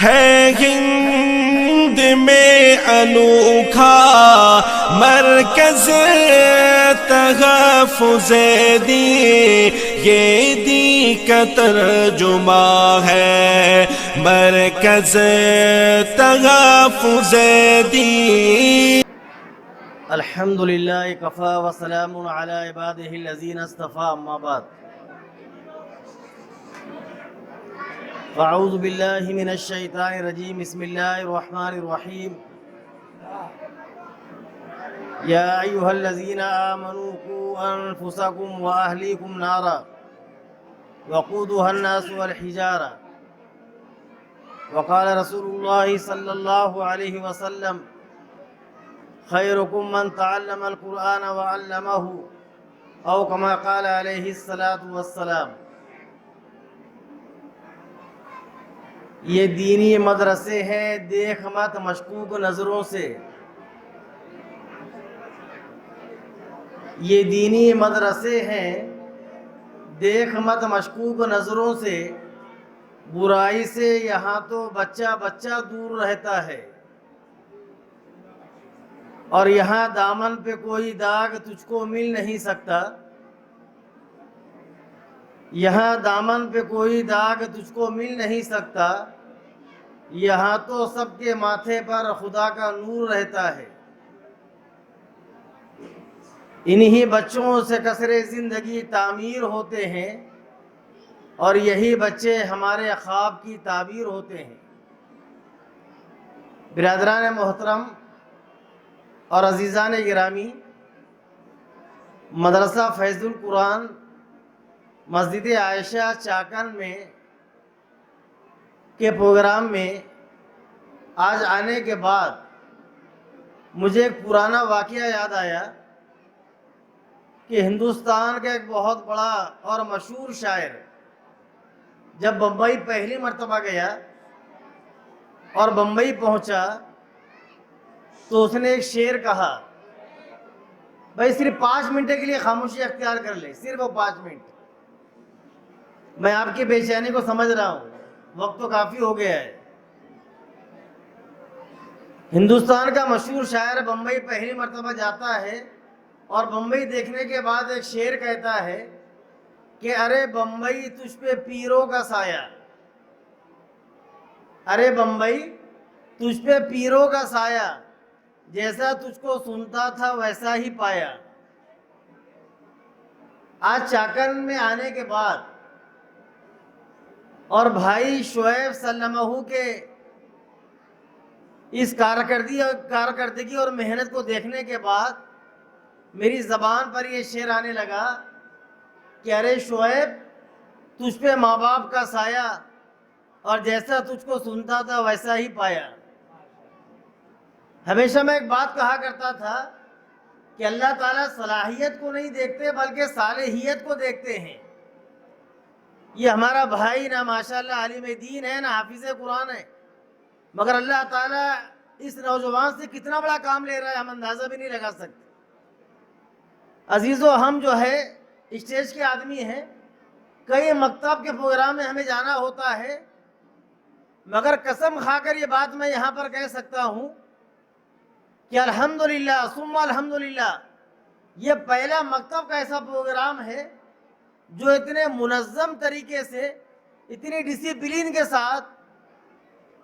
ہے ہند میں انوکھا مرکز تحفظ دین، یہ دین کا ترجمہ ہے مرکز تحفظ دین۔ الحمدللہ کفا وسلام علی عبادہ الذین اصطفیٰ، اما بعد، فاعوذ باللہ من الشیطان الرجیم، بسم اللہ الرحمن الرحیم۔ یا ایہا الذین آمنوا قوا انفسکم واہلیکم نارا وقودها الناس والحجارہ، وقال رسول اللہ صلی اللہ علیہ وسلم خیرکم من تعلم القرآن وعلمہ، او کما قال علیہ الصلاۃ والسلام۔ یہ دینی مدرسے ہیں، دیکھ مت مشکوک نظروں سے۔ یہ دینی مدرسے ہیں، دیکھ مت مشکوک نظروں سے، برائی سے یہاں تو بچہ بچہ دور رہتا ہے، اور یہاں دامن پہ کوئی داغ تجھ کو مل نہیں سکتا، یہاں دامن پہ کوئی داغ تجھ کو مل نہیں سکتا، یہاں تو سب کے ماتھے پر خدا کا نور رہتا ہے۔ انہی بچوں سے قصر زندگی تعمیر ہوتے ہیں، اور یہی بچے ہمارے خواب کی تعبیر ہوتے ہیں۔ برادران محترم اور عزیزان گرامی، مدرسہ فیض القرآن مسجد عائشہ چاکن میں کے پروگرام میں آج آنے کے بعد مجھے ایک پرانا واقعہ یاد آیا کہ ہندوستان کا ایک بہت بڑا اور مشہور شاعر جب بمبئی پہلی مرتبہ گیا اور بمبئی پہنچا تو اس نے ایک شعر کہا۔ بھائی صرف 5 منٹ کے لیے خاموشی اختیار کر لے، صرف وہ 5 منٹ۔ میں آپ کی بے چینی کو سمجھ رہا ہوں، وقت تو کافی ہو گیا ہے۔ ہندوستان کا مشہور شاعر بمبئی پہلی مرتبہ جاتا ہے اور بمبئی دیکھنے کے بعد ایک شعر کہتا ہے کہ ارے بمبئی تجھ پہ پیروں کا سایہ، ارے بمبئی تجھ پہ پیروں کا سایہ، جیسا تجھ کو سنتا تھا ویسا ہی پایا۔ آج چاکن میں آنے کے بعد اور بھائی شعیب سلمہ کے اس کارکردگی اور محنت کو دیکھنے کے بعد میری زبان پر یہ شعر آنے لگا کہ ارے شعیب تجھ پہ ماں باپ کا سایہ، اور جیسا تجھ کو سنتا تھا ویسا ہی پایا۔ ہمیشہ میں ایک بات کہا کرتا تھا کہ اللہ تعالیٰ صلاحیت کو نہیں دیکھتے بلکہ صالحیت کو دیکھتے ہیں۔ یہ ہمارا بھائی نہ ماشاءاللہ عالم دین ہے، نہ حافظ قرآن ہے، مگر اللہ تعالیٰ اس نوجوان سے کتنا بڑا کام لے رہا ہے، ہم اندازہ بھی نہیں لگا سکتے۔ عزیزو، ہم جو ہے اسٹیج کے آدمی ہیں، کئی مکتب کے پروگرام میں ہمیں جانا ہوتا ہے، مگر قسم کھا کر یہ بات میں یہاں پر کہہ سکتا ہوں کہ الحمدللہ ثم الحمدللہ یہ پہلا مکتب کا ایسا پروگرام ہے جو اتنے منظم طریقے سے، اتنی ڈسپلین کے ساتھ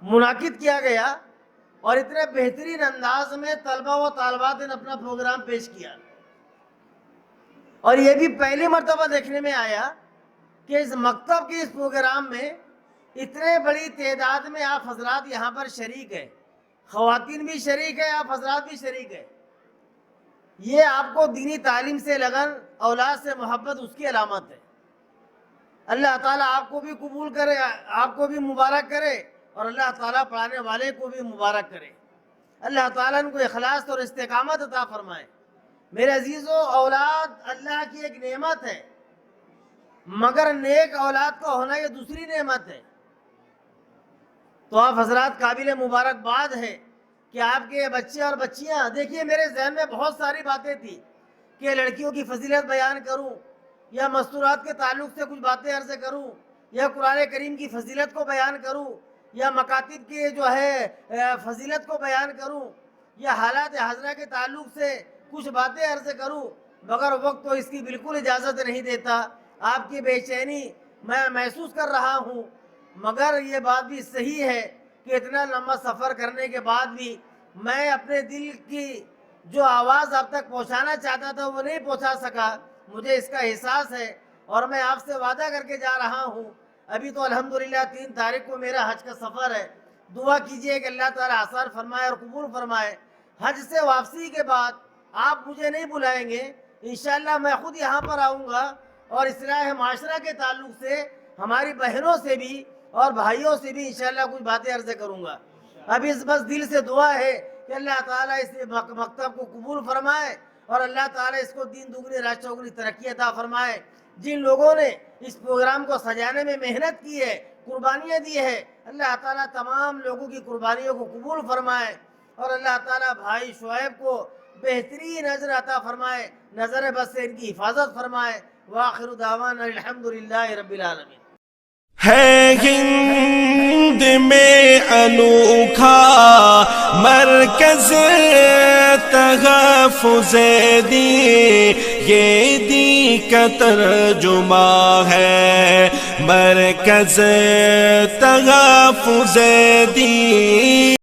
منعقد کیا گیا، اور اتنے بہترین انداز میں طلبہ و طالبات نے اپنا پروگرام پیش کیا۔ اور یہ بھی پہلی مرتبہ دیکھنے میں آیا کہ اس مکتب کے اس پروگرام میں اتنے بڑی تعداد میں آپ حضرات یہاں پر شریک ہیں، خواتین بھی شریک ہیں، آپ حضرات بھی شریک ہیں۔ یہ آپ کو دینی تعلیم سے لگن، اولاد سے محبت، اس کی علامت ہے۔ اللہ تعالیٰ آپ کو بھی قبول کرے، آپ کو بھی مبارک کرے، اور اللہ تعالیٰ پڑھانے والے کو بھی مبارک کرے۔ اللہ تعالیٰ ان کو اخلاص اور استقامت عطا فرمائے۔ میرے عزیزو، اولاد اللہ کی ایک نعمت ہے، مگر نیک اولاد کا ہونا یہ دوسری نعمت ہے۔ تو آپ حضرات قابل مبارکباد ہے کہ آپ کے بچے اور بچیاں، دیکھیے میرے ذہن میں بہت ساری باتیں تھی کہ لڑکیوں کی فضیلت بیان کروں، یا مستورات کے تعلق سے کچھ باتیں عرض کروں، یا قرآن کریم کی فضیلت کو بیان کروں، یا مکاتب کی جو ہے فضیلت کو بیان کروں یا حالات حاضرہ کے تعلق سے کچھ باتیں عرض کروں، مگر وقت تو اس کی بالکل اجازت نہیں دیتا۔ آپ کی بے چینی میں محسوس کر رہا ہوں، مگر یہ بات بھی صحیح ہے کہ اتنا لمبا سفر کرنے کے بعد بھی میں اپنے دل کی جو آواز آپ تک پہنچانا چاہتا تھا وہ نہیں پہنچا سکا، مجھے اس کا احساس ہے، اور میں آپ سے وعدہ کر کے جا رہا ہوں۔ ابھی تو الحمدللہ 3 تاریخ کو میرا حج کا سفر ہے، دعا کیجئے کہ اللہ تعالیٰ آسان فرمائے اور قبول فرمائے۔ حج سے واپسی کے بعد آپ مجھے نہیں بلائیں گے، انشاءاللہ میں خود یہاں پر آؤں گا، اور اصلاح معاشرہ کے تعلق سے ہماری بہنوں سے بھی اور بھائیوں سے بھی انشاءاللہ کچھ باتیں عرض کروں گا۔ اب اس بس دل سے دعا ہے کہ اللہ تعالیٰ اس مکتب کو قبول فرمائے، اور اللہ تعالیٰ اس کو دین دگنی رات چوگنی ترقی عطا فرمائے۔ جن لوگوں نے اس پروگرام کو سجانے میں محنت کی ہے، قربانیاں دی ہے، اللہ تعالیٰ تمام لوگوں کی قربانیوں کو قبول فرمائے، اور اللہ تعالیٰ بھائی شعیب کو بہترین اجر عطا فرمائے، نظر بس سے ان کی حفاظت فرمائے۔ وآخر دعوانا الحمدللہ رب العالمین۔ ہے ہند میں انوکھا مرکز تحفظ دین، یہ دین کا ترجمہ ہے مرکز تحفظ دین۔